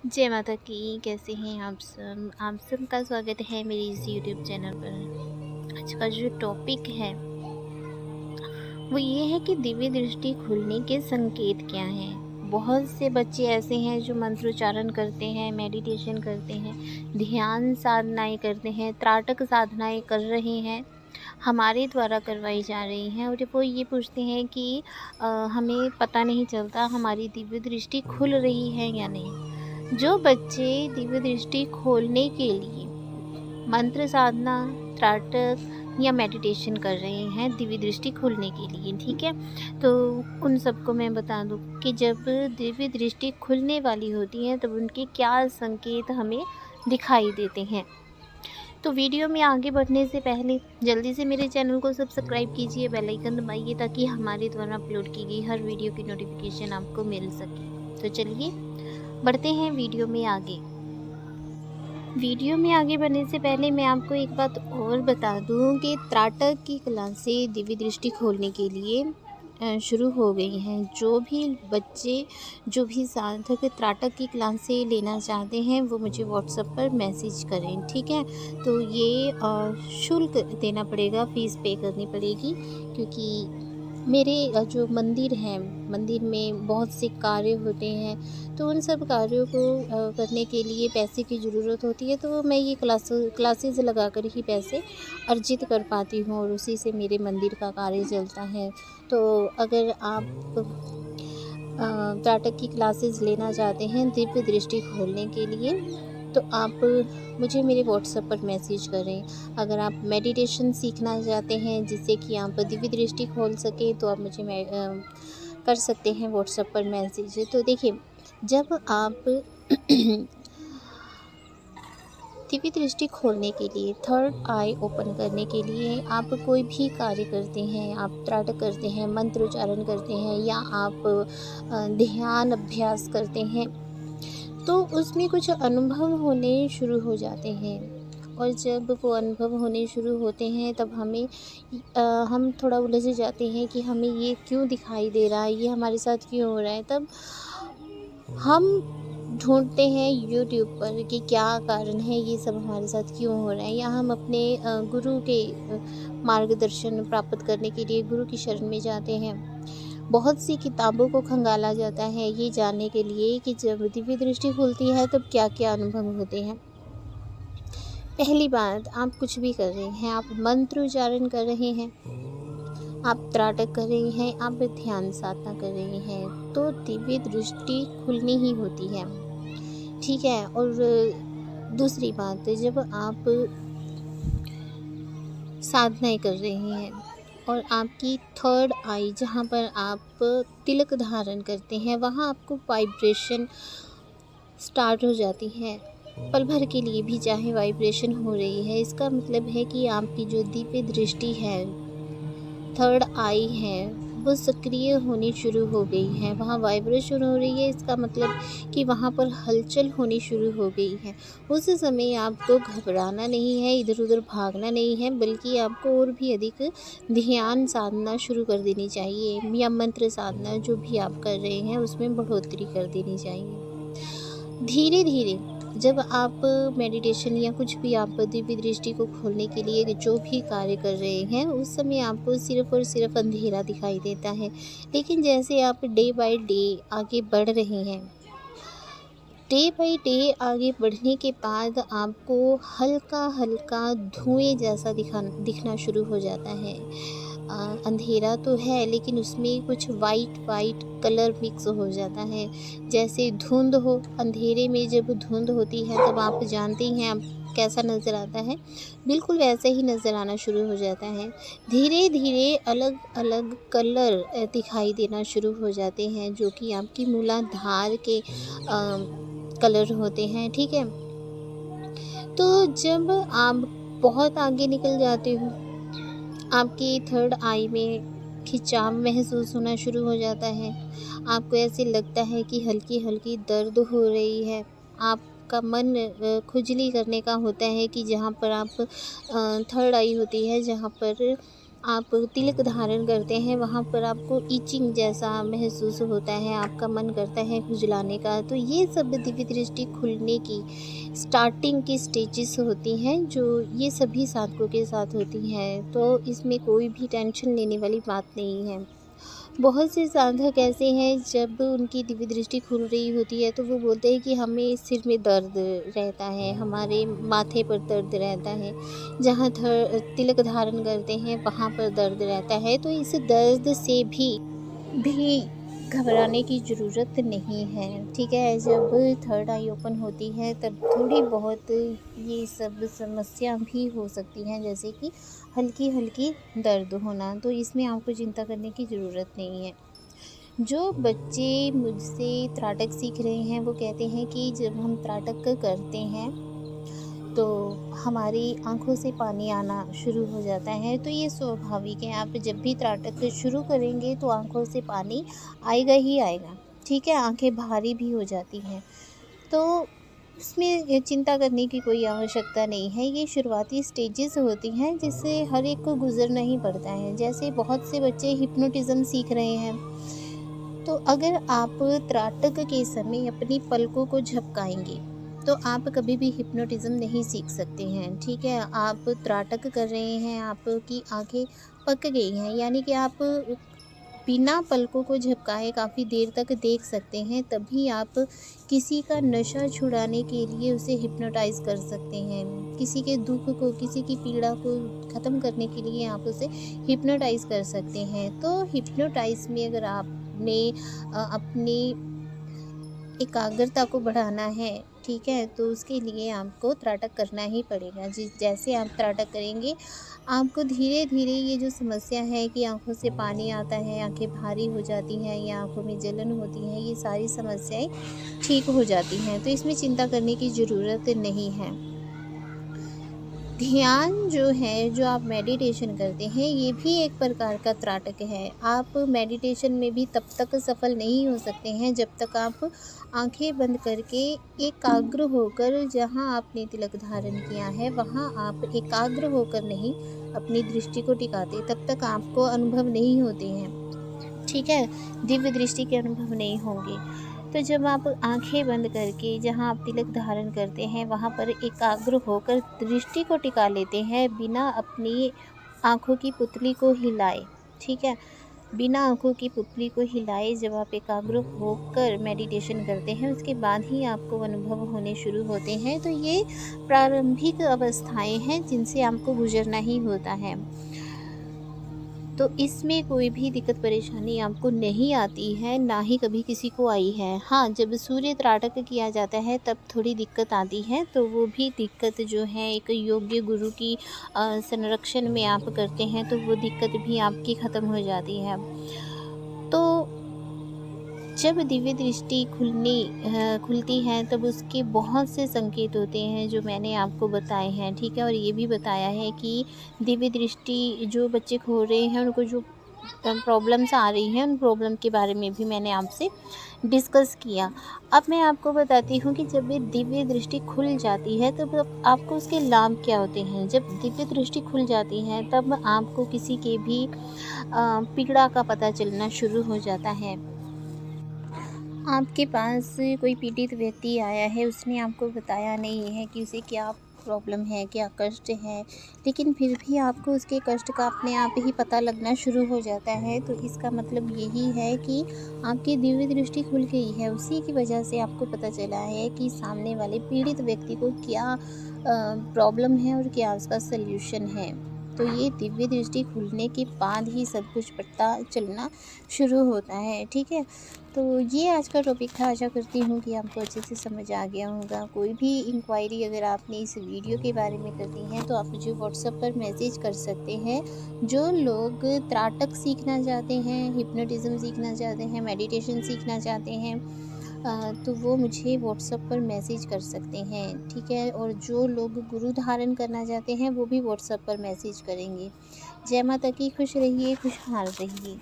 जय माता की। कैसे हैं आप सबका स्वागत है मेरे इस यूट्यूब चैनल पर। आज का जो टॉपिक है वो ये है कि दिव्य दृष्टि खुलने के संकेत क्या हैं। बहुत से बच्चे ऐसे हैं जो मंत्रोच्चारण करते हैं, मेडिटेशन करते हैं, ध्यान साधनाएं करते हैं, त्राटक साधनाएं कर रहे हैं, हमारे द्वारा करवाई जा रही हैं, और वो ये पूछते हैं कि हमें पता नहीं चलता हमारी दिव्य दृष्टि खुल रही है या नहीं। जो बच्चे दिव्य दृष्टि खोलने के लिए मंत्र साधना, त्राटक या मेडिटेशन कर रहे हैं दिव्य दृष्टि खुलने के लिए, ठीक है, तो उन सबको मैं बता दूं कि जब दिव्य दृष्टि खुलने वाली होती है तब उनके क्या संकेत हमें दिखाई देते हैं। तो वीडियो में आगे बढ़ने से पहले जल्दी से मेरे चैनल को सब्सक्राइब कीजिए, बेल आइकन दबाइए ताकि हमारे द्वारा अपलोड की गई हर वीडियो की नोटिफिकेशन आपको मिल सके। तो चलिए बढ़ते हैं वीडियो में आगे। वीडियो में आगे बढ़ने से पहले मैं आपको एक बात और बता दूं कि त्राटक की क्लासें दिव्य दृष्टि खोलने के लिए शुरू हो गई हैं। जो भी बच्चे, जो भी साधक त्राटक की क्लासें लेना चाहते हैं वो मुझे व्हाट्सएप पर मैसेज करें, ठीक है। तो ये शुल्क देना पड़ेगा, फ़ीस पे करनी पड़ेगी, क्योंकि मेरे जो मंदिर हैं, मंदिर में बहुत से कार्य होते हैं, तो उन सब कार्यों को करने के लिए पैसे की ज़रूरत होती है, तो मैं ये क्लासेस लगाकर ही पैसे अर्जित कर पाती हूँ और उसी से मेरे मंदिर का कार्य चलता है। तो अगर आप त्राटक की क्लासेस लेना चाहते हैं दिव्य दृष्टि खोलने के लिए, तो आप मुझे मेरे व्हाट्सएप पर मैसेज करें। अगर आप मेडिटेशन सीखना चाहते हैं जिससे कि आप दिव्य दृष्टि खोल सकें, तो आप मुझे कर सकते हैं व्हाट्सएप पर मैसेज। तो देखिए, जब आप दिव्य दृष्टि खोलने के लिए, थर्ड आई ओपन करने के लिए आप कोई भी कार्य करते हैं, आप त्राटक करते हैं, मंत्रोच्चारण करते हैं, या आप ध्यान अभ्यास करते हैं, तो उसमें कुछ अनुभव होने शुरू हो जाते हैं। और जब वो अनुभव होने शुरू होते हैं तब हम थोड़ा उलझ जाते हैं कि हमें ये क्यों दिखाई दे रहा है, ये हमारे साथ क्यों हो रहा है। तब हम ढूंढते हैं यूट्यूब पर कि क्या कारण है, ये सब हमारे साथ क्यों हो रहा है, या हम अपने गुरु के मार्गदर्शन प्राप्त करने के लिए गुरु की शरण में जाते हैं। बहुत सी किताबों को खंगाला जाता है ये जानने के लिए कि जब दिव्य दृष्टि खुलती है तब क्या क्या अनुभव होते हैं। पहली बात, आप कुछ भी कर रहे हैं, आप मंत्र उच्चारण कर रहे हैं, आप त्राटक कर रहे हैं, आप ध्यान साधना कर रहे हैं, तो दिव्य दृष्टि खुलनी ही होती है, ठीक है। और दूसरी बात, जब आप साधनाएं कर रहे हैं और आपकी थर्ड आई, जहाँ पर आप तिलक धारण करते हैं, वहाँ आपको वाइब्रेशन स्टार्ट हो जाती है। पल भर के लिए भी चाहे वाइब्रेशन हो रही है, इसका मतलब है कि आपकी जो दिव्य दृष्टि है, थर्ड आई है, वो सक्रिय होनी शुरू हो गई है, वहाँ वाइब्रेशन हो रही है। इसका मतलब कि वहाँ पर हलचल होनी शुरू हो गई है। उस समय आपको घबराना नहीं है, इधर उधर भागना नहीं है, बल्कि आपको और भी अधिक ध्यान साधना शुरू कर देनी चाहिए, या मंत्र साधना जो भी आप कर रहे हैं उसमें बढ़ोतरी कर देनी चाहिए। धीरे धीरे जब आप मेडिटेशन या कुछ भी आप दिव्य दृष्टि को खोलने के लिए जो भी कार्य कर रहे हैं, उस समय आपको सिर्फ और सिर्फ अंधेरा दिखाई देता है। लेकिन जैसे आप डे बाय डे आगे बढ़ रहे हैं, डे बाय डे आगे बढ़ने के बाद आपको हल्का हल्का धुएं जैसा दिखना शुरू हो जाता है। अंधेरा तो है लेकिन उसमें कुछ वाइट वाइट कलर मिक्स हो जाता है, जैसे धुंध हो। अंधेरे में जब धुंध होती है तब आप जानते ही हैं आप कैसा नज़र आता है, बिल्कुल वैसे ही नज़र आना शुरू हो जाता है। धीरे धीरे अलग अलग कलर दिखाई देना शुरू हो जाते हैं, जो कि आपकी मूलाधार के कलर होते हैं, ठीक है। तो जब आप बहुत आगे निकल जाते हो, आपकी थर्ड आई में खिंचाव महसूस होना शुरू हो जाता है। आपको ऐसे लगता है कि हल्की हल्की दर्द हो रही है। आपका मन खुजली करने का होता है कि जहाँ पर आप थर्ड आई होती है, जहाँ पर आप तिलक धारण करते हैं वहाँ पर आपको ईचिंग जैसा महसूस होता है, आपका मन करता है खुजलाने का। तो ये सब दिव्य दृष्टि खुलने की स्टार्टिंग की स्टेजेस होती हैं, जो ये सभी साधकों के साथ होती हैं। तो इसमें कोई भी टेंशन लेने वाली बात नहीं है। बहुत से साधक ऐसे हैं, जब उनकी दिव्य दृष्टि खुल रही होती है तो वो बोलते हैं कि हमें सिर में दर्द रहता है, हमारे माथे पर दर्द रहता है, जहाँ तिलक धारण करते हैं वहाँ पर दर्द रहता है। तो इस दर्द से भी घबराने की ज़रूरत नहीं है, ठीक है। जब थर्ड आई ओपन होती है तब थोड़ी बहुत ये सब समस्या भी हो सकती हैं, जैसे कि हल्की हल्की दर्द होना। तो इसमें आपको चिंता करने की ज़रूरत नहीं है। जो बच्चे मुझसे त्राटक सीख रहे हैं वो कहते हैं कि जब हम त्राटक करते हैं तो हमारी आँखों से पानी आना शुरू हो जाता है। तो ये स्वाभाविक है, आप जब भी त्राटक शुरू करेंगे तो आँखों से पानी आएगा ही आएगा, ठीक है। आँखें भारी भी हो जाती हैं, तो इसमें चिंता करने की कोई आवश्यकता नहीं है। ये शुरुआती स्टेजेस होती हैं जिससे हर एक को गुज़रना ही पड़ता है। जैसे बहुत से बच्चे हिप्नोटिज़्म सीख रहे हैं, तो अगर आप त्राटक के समय अपनी पलकों को झपकाएंगे तो आप कभी भी हिप्नोटिज़्म नहीं सीख सकते हैं, ठीक है। आप त्राटक कर रहे हैं, आपकी आंखें पक गई हैं, यानी कि आप बिना पलकों को झपकाए काफ़ी देर तक देख सकते हैं, तभी आप किसी का नशा छुड़ाने के लिए उसे हिप्नोटाइज़ कर सकते हैं। किसी के दुख को, किसी की पीड़ा को ख़त्म करने के लिए आप उसे हिप्नोटाइज़ कर सकते हैं। तो हिप्नोटाइज़ में अगर आपने अपनी एकाग्रता को बढ़ाना है, ठीक है, तो उसके लिए आपको त्राटक करना ही पड़ेगा। जैसे आप त्राटक करेंगे, आपको धीरे धीरे ये जो समस्या है कि आंखों से पानी आता है, आंखें भारी हो जाती हैं या आंखों में जलन होती है, ये सारी समस्याएं ठीक हो जाती हैं। तो इसमें चिंता करने की ज़रूरत नहीं है। ध्यान जो है, जो आप मेडिटेशन करते हैं, ये भी एक प्रकार का त्राटक है। आप मेडिटेशन में भी तब तक सफल नहीं हो सकते हैं जब तक आप आंखें बंद करके एकाग्र होकर, जहां आपने तिलक धारण किया है वहां आप एकाग्र होकर नहीं अपनी दृष्टि को टिकाते, तब तक आपको अनुभव नहीं होते हैं, ठीक है। दिव्य दृष्टि के अनुभव नहीं होंगे। तो जब आप आंखें बंद करके जहां आप तिलक धारण करते हैं वहां पर एकाग्र होकर दृष्टि को टिका लेते हैं, बिना अपनी आंखों की पुतली को हिलाए, ठीक है। बिना आंखों की पुतली को हिलाए जब आप एकाग्र होकर मेडिटेशन करते हैं, उसके बाद ही आपको अनुभव होने शुरू होते हैं। तो ये प्रारंभिक अवस्थाएं हैं जिनसे आपको गुजरना ही होता है। तो इसमें कोई भी दिक्कत परेशानी आपको नहीं आती है, ना ही कभी किसी को आई है। हाँ, जब सूर्य त्राटक किया जाता है तब थोड़ी दिक्कत आती है, तो वो भी दिक्कत जो है एक योग्य गुरु की संरक्षण में आप करते हैं तो वो दिक्कत भी आपकी ख़त्म हो जाती है। तो जब दिव्य दृष्टि खुलती है तब उसके बहुत से संकेत होते हैं जो मैंने आपको बताए हैं, ठीक है। और ये भी बताया है कि दिव्य दृष्टि जो बच्चे खो रहे हैं उनको जो प्रॉब्लम्स आ रही हैं, उन प्रॉब्लम के बारे में भी मैंने आपसे डिस्कस किया। अब मैं आपको बताती हूँ कि जब ये दिव्य दृष्टि खुल जाती है तब आपको उसके लाभ क्या होते हैं। जब दिव्य दृष्टि खुल जाती है तब आपको किसी के भी पीड़ा का पता चलना शुरू हो जाता है। आपके पास कोई पीड़ित व्यक्ति आया है, उसने आपको बताया नहीं है कि उसे क्या प्रॉब्लम है, क्या कष्ट है, लेकिन फिर भी आपको उसके कष्ट का अपने आप ही पता लगना शुरू हो जाता है। तो इसका मतलब यही है कि आपकी दिव्य दृष्टि खुल गई है। उसी की वजह से आपको पता चला है कि सामने वाले पीड़ित व्यक्ति को क्या प्रॉब्लम है और क्या उसका सल्यूशन है। तो ये दिव्य दृष्टि खुलने के बाद ही सब कुछ पता चलना शुरू होता है, ठीक है। तो ये आज का टॉपिक था। आशा करती हूँ कि आपको अच्छे से समझ आ गया होगा। कोई भी इंक्वायरी अगर आपने इस वीडियो के बारे में करनी है तो आप मुझे व्हाट्सएप पर मैसेज कर सकते हैं। जो लोग त्राटक सीखना चाहते हैं, हिप्नोटिज़्म सीखना चाहते हैं, मेडिटेशन सीखना चाहते हैं, तो वो मुझे व्हाट्सएप पर मैसेज कर सकते हैं, ठीक है। और जो लोग गुरु धारण करना चाहते हैं वो भी व्हाट्सएप पर मैसेज करेंगे। जय माता की। खुश रहिए, खुशहाल रहिए।